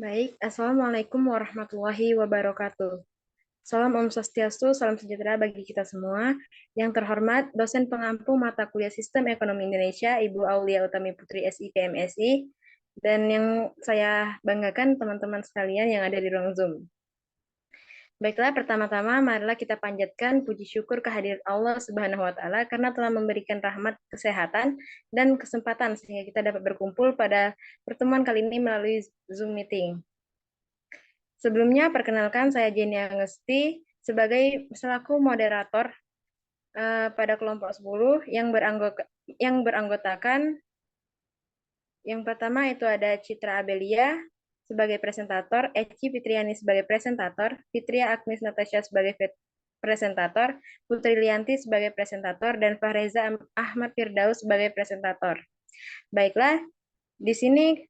Baik, Assalamualaikum warahmatullahi wabarakatuh. Salam Om Swastiastu, salam sejahtera bagi kita semua. Yang terhormat, dosen pengampu mata kuliah Sistem Ekonomi Indonesia, Ibu Aulia Utami Putri SIPMSI, dan yang saya banggakan teman-teman sekalian yang ada di ruang Zoom. Baiklah, pertama-tama marilah kita panjatkan puji syukur kehadirat Allah Subhanahu wa taala karena telah memberikan rahmat kesehatan dan kesempatan sehingga kita dapat berkumpul pada pertemuan kali ini melalui Zoom meeting. Sebelumnya, perkenalkan saya Jenny Angesti sebagai selaku moderator pada kelompok 10 yang beranggotakan yang pertama itu ada Citra Abelia sebagai presentator, Eci Fitriani sebagai presentator, Fitria Agnes Natasha sebagai presentator, Putri Lianti sebagai presentator, dan Fahreza Ahmad Firdaus sebagai presentator. Baiklah, di sini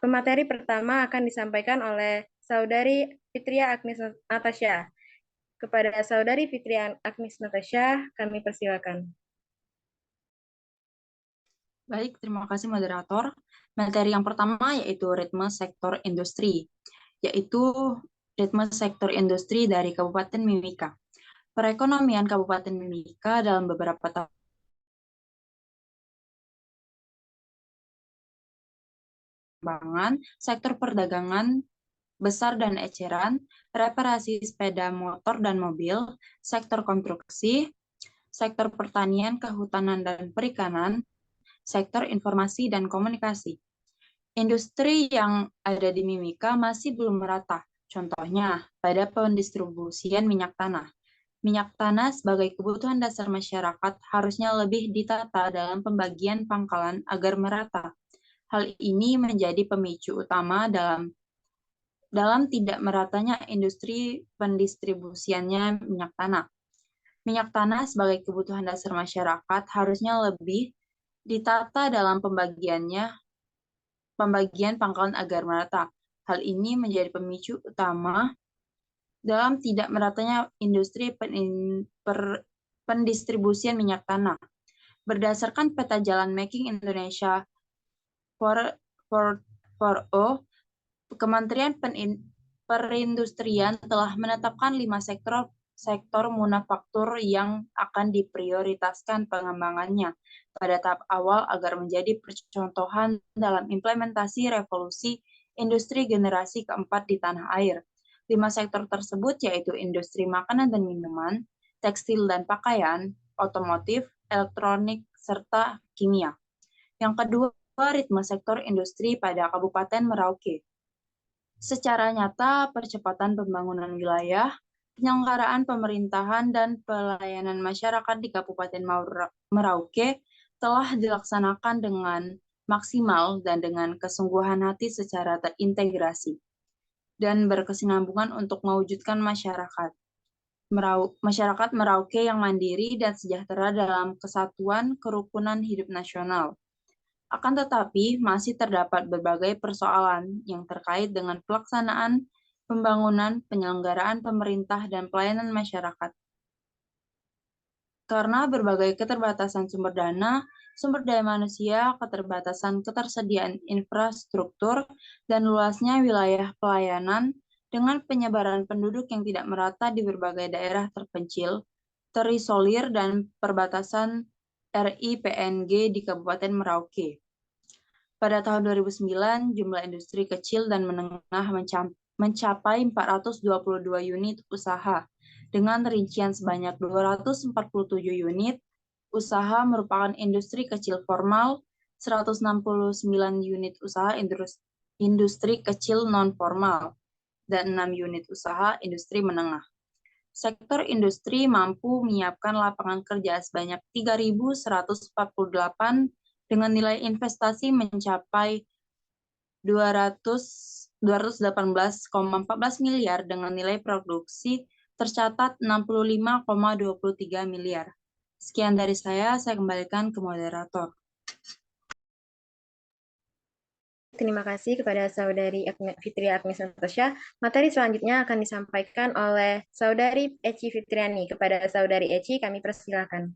pemateri pertama akan disampaikan oleh Saudari Fitria Agnes Natasha. Kepada Saudari Fitria Agnes Natasha, kami persilakan. Baik, terima kasih moderator. Materi yang pertama yaitu ritme sektor industri, yaitu ritme sektor industri dari Kabupaten Mimika. Perekonomian Kabupaten Mimika dalam beberapa tahun sektor perdagangan besar dan eceran, reparasi sepeda motor dan mobil, sektor konstruksi, sektor pertanian, kehutanan dan perikanan, sektor informasi dan komunikasi. Industri yang ada di Mimika masih belum merata. Contohnya, pada pendistribusian minyak tanah. Minyak tanah sebagai kebutuhan dasar masyarakat harusnya lebih ditata dalam pembagian pangkalan agar merata. Hal ini menjadi pemicu utama dalam tidak meratanya industri pendistribusiannya minyak tanah. Minyak tanah sebagai kebutuhan dasar masyarakat harusnya lebih ditata dalam pembagian pangkalan agar merata. Hal ini menjadi pemicu utama dalam tidak meratanya industri pendistribusian minyak tanah. Berdasarkan peta jalan Making Indonesia 4.0, Kementerian Perindustrian telah menetapkan 5 sektor manufaktur yang akan diprioritaskan pengembangannya pada tahap awal agar menjadi percontohan dalam implementasi revolusi industri generasi keempat di tanah air. 5 sektor tersebut yaitu industri makanan dan minuman, tekstil dan pakaian, otomotif, elektronik, serta kimia. Yang kedua, ritme sektor industri pada Kabupaten Merauke. Secara nyata, percepatan pembangunan wilayah, penyelenggaraan pemerintahan, dan pelayanan masyarakat di Kabupaten Merauke telah dilaksanakan dengan maksimal dan dengan kesungguhan hati secara terintegrasi dan berkesinambungan untuk mewujudkan masyarakat Merauke yang mandiri dan sejahtera dalam kesatuan kerukunan hidup nasional. Akan tetapi, masih terdapat berbagai persoalan yang terkait dengan pelaksanaan pembangunan, penyelenggaraan pemerintah, dan pelayanan masyarakat. Karena berbagai keterbatasan sumber dana, sumber daya manusia, ketersediaan infrastruktur, dan luasnya wilayah pelayanan dengan penyebaran penduduk yang tidak merata di berbagai daerah terpencil, terisolir, dan perbatasan RI-PNG di Kabupaten Merauke. Pada tahun 2009, jumlah industri kecil dan menengah mencapai 422 unit usaha, dengan rincian sebanyak 247 unit usaha merupakan industri kecil formal, 169 unit usaha industri kecil non-formal, dan 6 unit usaha industri menengah. Sektor industri mampu menyiapkan lapangan kerja sebanyak 3.148 dengan nilai investasi mencapai 218,14 miliar dengan nilai produksi tercatat 65,23 miliar. Sekian dari saya kembalikan ke moderator. Terima kasih kepada Saudari Fitria Agnes Natasha. Materi selanjutnya akan disampaikan oleh Saudari Eci Fitriani. Kepada Saudari Eci, kami persilakan.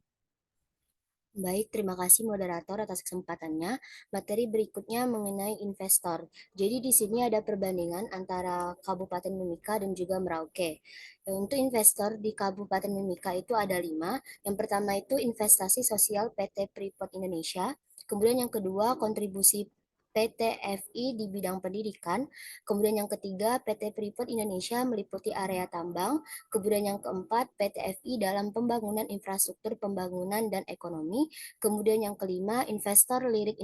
Baik, terima kasih moderator atas kesempatannya. Materi berikutnya mengenai investor. Jadi di sini ada perbandingan antara Kabupaten Mimika dan juga Merauke. Untuk investor di Kabupaten Mimika itu ada 5. Yang pertama itu investasi sosial PT Freeport Indonesia. Kemudian yang kedua kontribusi PT FI di bidang pendidikan. Kemudian yang ketiga PT Freeport Indonesia meliputi area tambang. Kemudian yang keempat PT FI dalam pembangunan infrastruktur pembangunan dan ekonomi. Kemudian yang kelima, investor lirik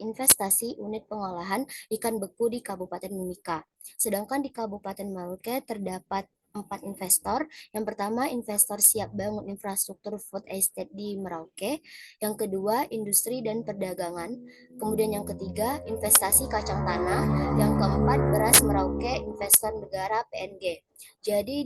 investasi unit pengolahan ikan beku di Kabupaten Mimika. Sedangkan di Kabupaten Merauke terdapat 4 investor. Yang pertama, investor siap bangun infrastruktur food estate di Merauke. Yang kedua, industri dan perdagangan. Kemudian yang ketiga, investasi kacang tanah. Yang keempat, beras Merauke, investor negara PNG. Jadi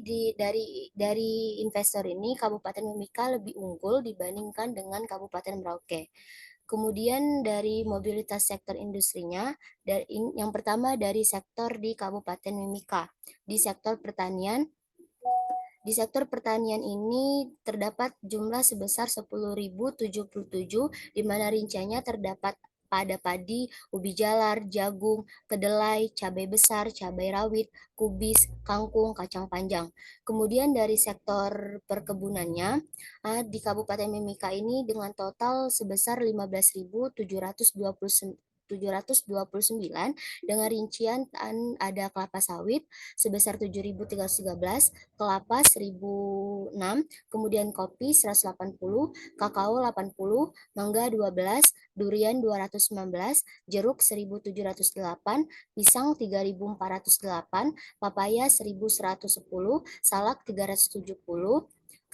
dari investor ini Kabupaten Mimika lebih unggul dibandingkan dengan Kabupaten Merauke. Kemudian dari mobilitas sektor industrinya, yang pertama dari sektor di Kabupaten Mimika. Di sektor pertanian ini terdapat jumlah sebesar 10.077, di mana rinciannya terdapat pada padi, ubi jalar, jagung, kedelai, cabai besar, cabai rawit, kubis, kangkung, kacang panjang. Kemudian dari sektor perkebunannya, di Kabupaten Mimika ini dengan total sebesar 15.729 dengan rincian ada kelapa sawit sebesar 7.313, kelapa 1.006, kemudian kopi 180, kakao 80, mangga 12, durian 219, jeruk 1.708, pisang 3.408, papaya 1.110, salak 370,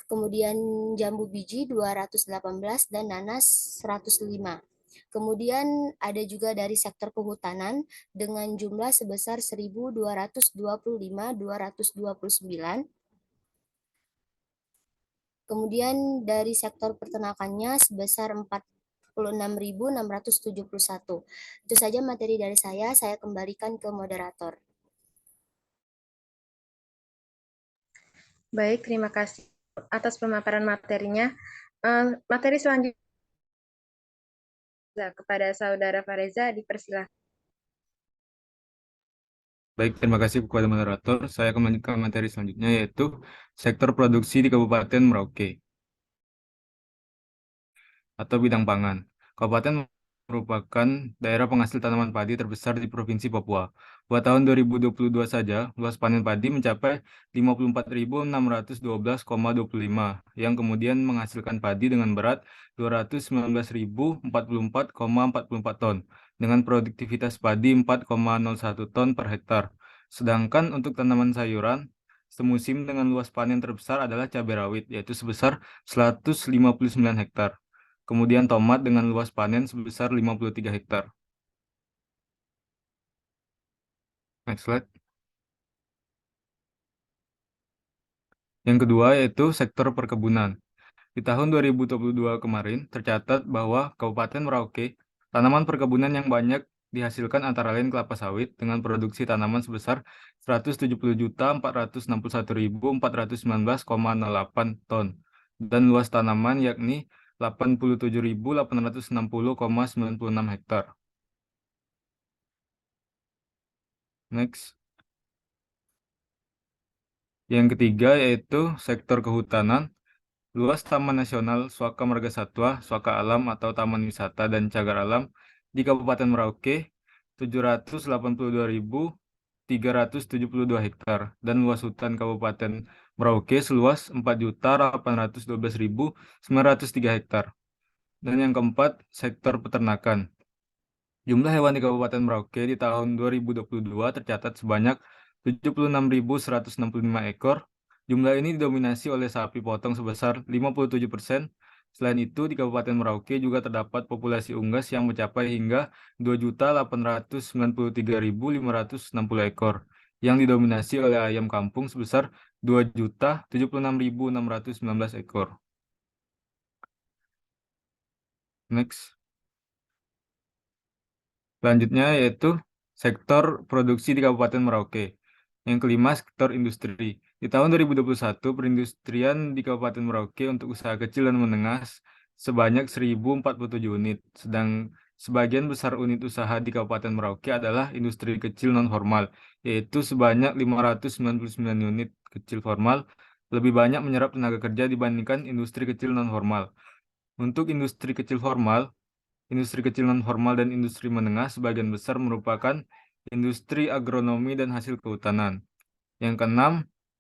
kemudian jambu biji 218 dan nanas 105. Kemudian ada juga dari sektor kehutanan dengan jumlah sebesar 1.225.229. Kemudian dari sektor peternakannya sebesar 46.671. Itu saja materi dari saya kembalikan ke moderator. Baik, terima kasih atas pemaparan materinya. Materi selanjutnya kepada Saudara Fareza, dipersilahkan. Baik, terima kasih kepada moderator. Saya akan melanjutkan materi selanjutnya, yaitu sektor produksi di Kabupaten Merauke atau bidang pangan. Kabupaten merupakan daerah penghasil tanaman padi terbesar di Provinsi Papua. Pada tahun 2022 saja, luas panen padi mencapai 54.612,25 yang kemudian menghasilkan padi dengan berat 219.044,44 ton dengan produktivitas padi 4,01 ton per hektar. Sedangkan untuk tanaman sayuran, semusim dengan luas panen terbesar adalah cabai rawit, yaitu sebesar 159 hektar. Kemudian tomat dengan luas panen sebesar 53 hektar. Next slide. Yang kedua yaitu sektor perkebunan. Di tahun 2022 kemarin tercatat bahwa Kabupaten Merauke tanaman perkebunan yang banyak dihasilkan antara lain kelapa sawit dengan produksi tanaman sebesar 170.461.419,08 ton dan luas tanaman yakni 87.860,96 hektar. Next. Yang ketiga yaitu sektor kehutanan. Luas Taman Nasional Suaka Marga Satwa, Suaka Alam atau Taman Wisata dan Cagar Alam di Kabupaten Merauke 782.372 hektar dan luas hutan Kabupaten Merauke seluas 4.812.903 hektar. Dan yang keempat, sektor peternakan. Jumlah hewan di Kabupaten Merauke di tahun 2022 tercatat sebanyak 76.165 ekor. Jumlah ini didominasi oleh sapi potong sebesar 57%. Selain itu, di Kabupaten Merauke juga terdapat populasi unggas yang mencapai hingga 2.893.560 ekor, yang didominasi oleh ayam kampung sebesar 2.076.619 ekor. Next. Selanjutnya yaitu sektor produksi di Kabupaten Merauke. Yang kelima, sektor industri. Di tahun 2021, perindustrian di Kabupaten Merauke untuk usaha kecil dan menengah sebanyak 1.047 unit. Sedang sebagian besar unit usaha di Kabupaten Merauke adalah industri kecil non-formal, yaitu sebanyak 599 unit kecil formal, lebih banyak menyerap tenaga kerja dibandingkan industri kecil non-formal. Untuk industri kecil non-formal dan industri menengah sebagian besar merupakan industri agronomi dan hasil kehutanan. Yang keenam,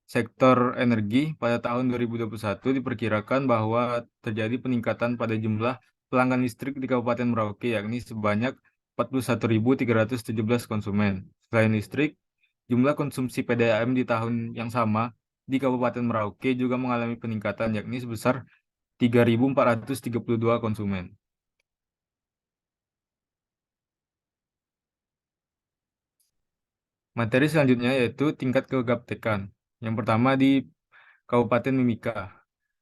sektor energi pada tahun 2021 diperkirakan bahwa terjadi peningkatan pada jumlah pelanggan listrik di Kabupaten Merauke, yakni sebanyak 41.317 konsumen. Selain listrik, jumlah konsumsi PDAM di tahun yang sama di Kabupaten Merauke juga mengalami peningkatan, yakni sebesar 3.432 konsumen. Materi selanjutnya yaitu tingkat kegaptekan. Yang pertama di Kabupaten Mimika.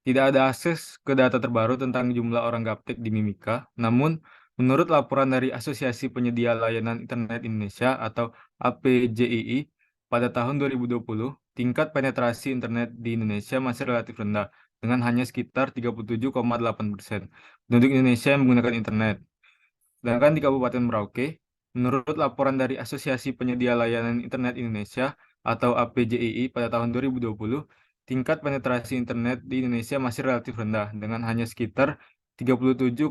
Tidak ada akses ke data terbaru tentang jumlah orang gaptek di Mimika, namun menurut laporan dari Asosiasi Penyedia Layanan Internet Indonesia atau APJII, pada tahun 2020, tingkat penetrasi internet di Indonesia masih relatif rendah, dengan hanya sekitar 37,8% penduduk Indonesia yang menggunakan internet. Sedangkan di Kabupaten Merauke, menurut laporan dari Asosiasi Penyedia Layanan Internet Indonesia atau APJII pada tahun 2020, tingkat penetrasi internet di Indonesia masih relatif rendah dengan hanya sekitar 37,8%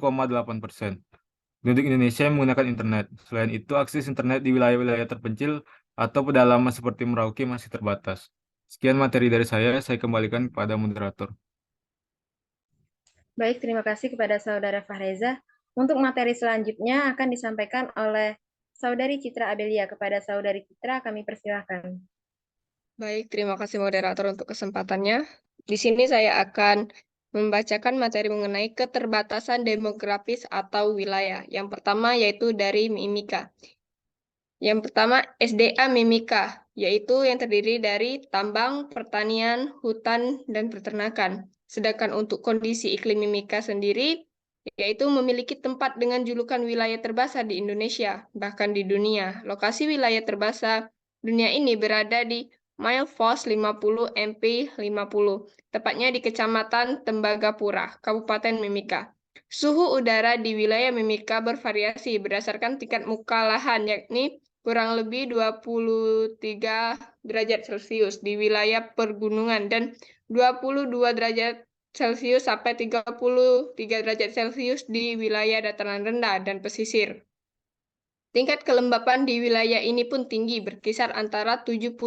penduduk Indonesia yang menggunakan internet. Selain itu, akses internet di wilayah-wilayah terpencil atau pedalaman seperti Merauke masih terbatas. Sekian materi dari saya kembalikan kepada moderator. Baik, terima kasih kepada Saudara Fahreza. Untuk materi selanjutnya akan disampaikan oleh Saudari Citra Abelia. Kepada Saudari Citra, kami persilahkan. Baik, terima kasih moderator untuk kesempatannya. Di sini saya akan membacakan materi mengenai keterbatasan demografis atau wilayah. Yang pertama yaitu dari Mimika. Yang pertama SDA Mimika, yaitu yang terdiri dari tambang, pertanian, hutan, dan peternakan. Sedangkan untuk kondisi iklim Mimika sendiri, yaitu memiliki tempat dengan julukan wilayah terbasar di Indonesia, bahkan di dunia. Lokasi wilayah terbasar dunia ini berada di Milepost 50 MP 50, tepatnya di Kecamatan Tembagapura, Kabupaten Mimika. Suhu udara di wilayah Mimika bervariasi berdasarkan tingkat muka lahan, yakni kurang lebih 23 derajat Celcius di wilayah pergunungan dan 22 derajat Celcius sampai 33 derajat Celcius di wilayah dataran rendah dan pesisir. Tingkat kelembapan di wilayah ini pun tinggi, berkisar antara 70%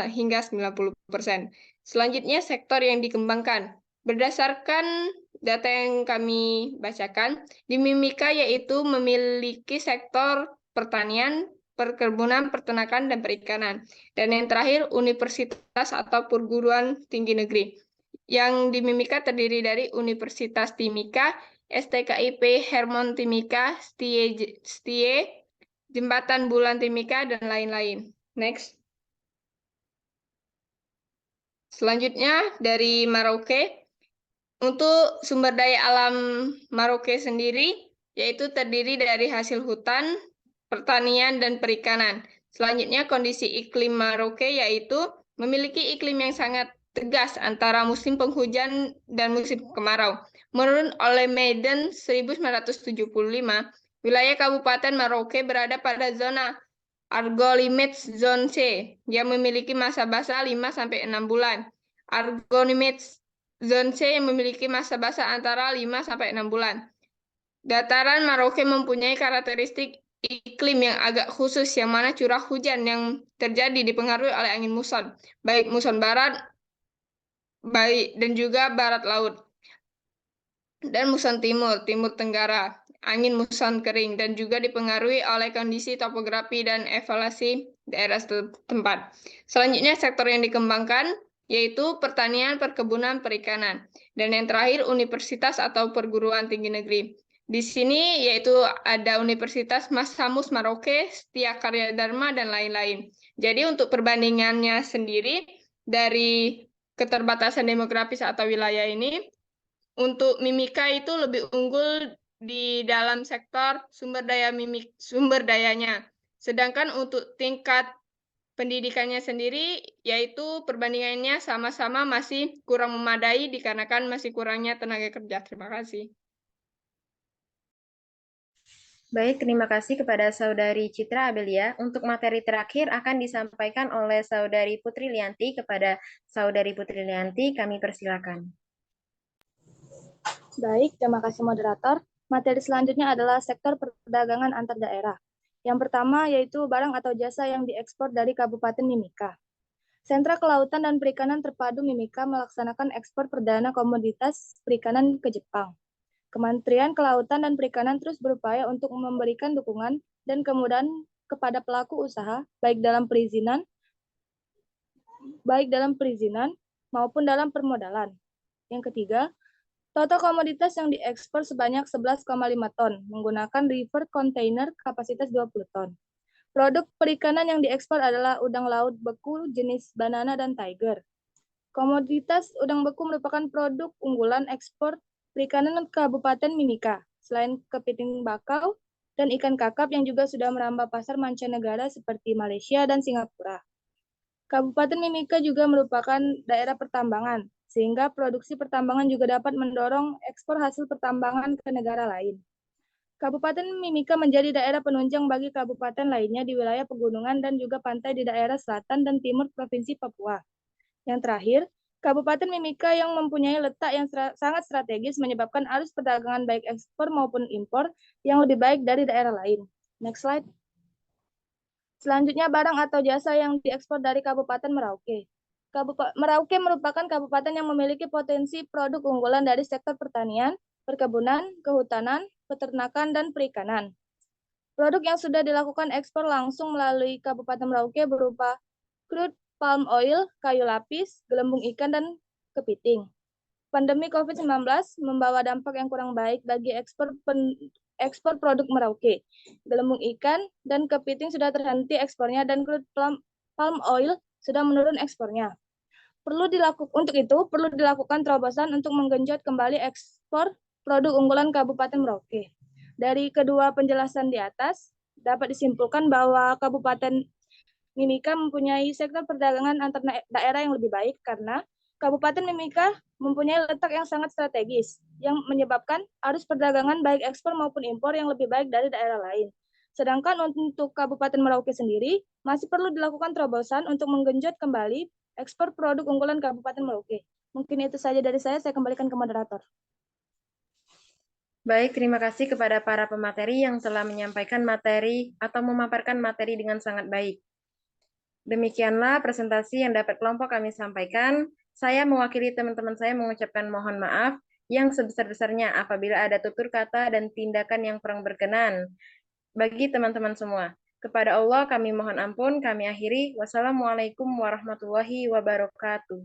hingga 90%. Selanjutnya, sektor yang dikembangkan. Berdasarkan data yang kami bacakan, di Mimika yaitu memiliki sektor pertanian, perkebunan, peternakan, dan perikanan. Dan yang terakhir, universitas atau perguruan tinggi negeri. Yang di Mimika terdiri dari Universitas Timika, STKIP Hermon Timika, STIE, Jembatan Bulan Timika, dan lain-lain. Next. Selanjutnya dari Merauke. Untuk sumber daya alam Merauke sendiri, yaitu terdiri dari hasil hutan, pertanian, dan perikanan. Selanjutnya kondisi iklim Merauke yaitu memiliki iklim yang sangat tegas antara musim penghujan dan musim kemarau. Menurut oleh Maiden 1975, wilayah Kabupaten Merauke berada pada zona Argo Limits Zone C yang memiliki masa basah 5-6 bulan. Argo Limits Zone C yang memiliki masa basah antara 5-6 bulan. Dataran Merauke mempunyai karakteristik iklim yang agak khusus, yang mana curah hujan yang terjadi dipengaruhi oleh angin muson, baik muson barat dan juga barat laut, dan muson timur, timur tenggara, angin muson kering, dan juga dipengaruhi oleh kondisi topografi dan evaluasi daerah setempat. Selanjutnya sektor yang dikembangkan yaitu pertanian, perkebunan, perikanan. Dan yang terakhir universitas atau perguruan tinggi negeri. Di sini yaitu ada Universitas Mas Samus Merauke, Setia Karya Dharma, dan lain-lain. Jadi untuk perbandingannya sendiri dari keterbatasan demografis atau wilayah ini, untuk Mimika itu lebih unggul di dalam sektor sumber dayanya. Sedangkan untuk tingkat pendidikannya sendiri, yaitu perbandingannya sama-sama masih kurang memadai dikarenakan masih kurangnya tenaga kerja. Terima kasih. Baik, terima kasih kepada Saudari Citra Abelia. Untuk materi terakhir akan disampaikan oleh Saudari Putri Lianti. Kepada Saudari Putri Lianti, kami persilakan. Baik, terima kasih moderator. Materi selanjutnya adalah sektor perdagangan antar daerah. Yang pertama yaitu barang atau jasa yang diekspor dari Kabupaten Mimika. Sentra Kelautan dan Perikanan Terpadu Mimika melaksanakan ekspor perdana komoditas perikanan ke Jepang. Kementerian Kelautan dan Perikanan terus berupaya untuk memberikan dukungan dan kemudahan kepada pelaku usaha, baik dalam perizinan maupun dalam permodalan. Yang ketiga, total komoditas yang diekspor sebanyak 11,5 ton, menggunakan river container kapasitas 20 ton. Produk perikanan yang diekspor adalah udang laut beku jenis banana dan tiger. Komoditas udang beku merupakan produk unggulan ekspor perikanan Kabupaten Mimika, selain kepiting bakau dan ikan kakap yang juga sudah merambah pasar mancanegara seperti Malaysia dan Singapura. Kabupaten Mimika juga merupakan daerah pertambangan, sehingga produksi pertambangan juga dapat mendorong ekspor hasil pertambangan ke negara lain. Kabupaten Mimika menjadi daerah penunjang bagi kabupaten lainnya di wilayah pegunungan dan juga pantai di daerah selatan dan timur Provinsi Papua. Yang terakhir, Kabupaten Mimika yang mempunyai letak yang sangat strategis menyebabkan arus perdagangan baik ekspor maupun impor yang lebih baik dari daerah lain. Next slide. Selanjutnya, barang atau jasa yang diekspor dari Kabupaten Merauke. Merauke merupakan kabupaten yang memiliki potensi produk unggulan dari sektor pertanian, perkebunan, kehutanan, peternakan, dan perikanan. Produk yang sudah dilakukan ekspor langsung melalui Kabupaten Merauke berupa crude palm oil, kayu lapis, gelembung ikan, dan kepiting. Pandemi COVID-19 membawa dampak yang kurang baik bagi ekspor produk Merauke. Gelembung ikan dan kepiting sudah terhenti ekspornya dan crude palm oil sudah menurun ekspornya. Untuk itu, perlu dilakukan terobosan untuk menggenjot kembali ekspor produk unggulan Kabupaten Merauke. Dari kedua penjelasan di atas, dapat disimpulkan bahwa Kabupaten Mimika mempunyai sektor perdagangan antar daerah yang lebih baik karena Kabupaten Mimika mempunyai letak yang sangat strategis yang menyebabkan arus perdagangan baik ekspor maupun impor yang lebih baik dari daerah lain. Sedangkan untuk Kabupaten Merauke sendiri masih perlu dilakukan terobosan untuk menggenjot kembali ekspor produk unggulan Kabupaten Merauke. Mungkin itu saja dari saya kembalikan ke moderator. Baik, terima kasih kepada para pemateri yang telah menyampaikan materi atau memaparkan materi dengan sangat baik. Demikianlah presentasi yang dapat kelompok kami sampaikan. Saya mewakili teman-teman saya mengucapkan mohon maaf yang sebesar-besarnya apabila ada tutur kata dan tindakan yang kurang berkenan bagi teman-teman semua. Kepada Allah kami mohon ampun, kami akhiri. Wassalamualaikum warahmatullahi wabarakatuh.